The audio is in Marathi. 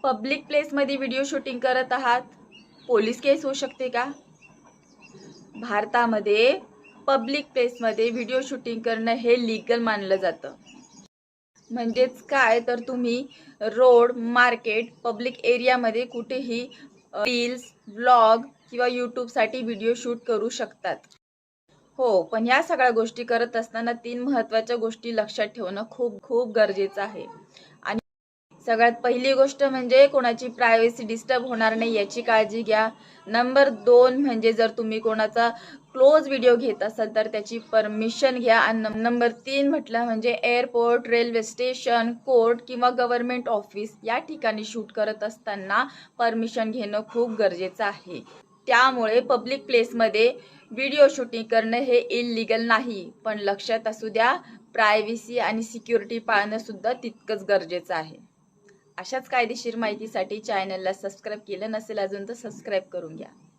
पब्लिक प्लेसमध्ये व्हिडिओ शूटिंग करत आहात, पोलीस केस होऊ शकते का? भारतामध्ये पब्लिक प्लेसमध्ये व्हिडिओ शूटिंग करणं हे लीगल मानलं जातं. म्हणजेच काय तर तुम्ही रोड, मार्केट, पब्लिक एरियामध्ये कुठेही रील्स, व्लॉग किंवा यूट्यूबसाठी व्हिडिओ शूट करू शकतात. हो, पण या सगळ्या गोष्टी करत असताना 3 महत्त्वाच्या गोष्टी लक्षात ठेवणं खूप खूप गरजेचं आहे. आणि सगळ्यात पहिली गोष्ट म्हणजे कोणाची प्रायव्हसी डिस्टर्ब होणार नाही याची काळजी घ्या. नंबर 2 म्हणजे जर तुम्ही कोणाचा क्लोज व्हिडिओ घेत असाल तर त्याची परमिशन घ्या. आणि नंबर 3 म्हटलं म्हणजे एअरपोर्ट, रेल्वे स्टेशन, कोर्ट किंवा गव्हर्नमेंट ऑफिस या ठिकाणी शूट करत असताना परमिशन घेणं खूप गरजेचं आहे. त्यामुळे पब्लिक प्लेसमध्ये व्हिडिओ शूटिंग करणं हे इल्लीगल नाही, पण लक्षात असू द्या प्रायव्हसी आणि सिक्युरिटी पाळणं सुद्धा तितकंच गरजेचं आहे. अशाच कायदेशीर माहितीसाठी चॅनलला सबस्क्राईब केलं नसेल अजून तर सबस्क्राईब करून घ्या.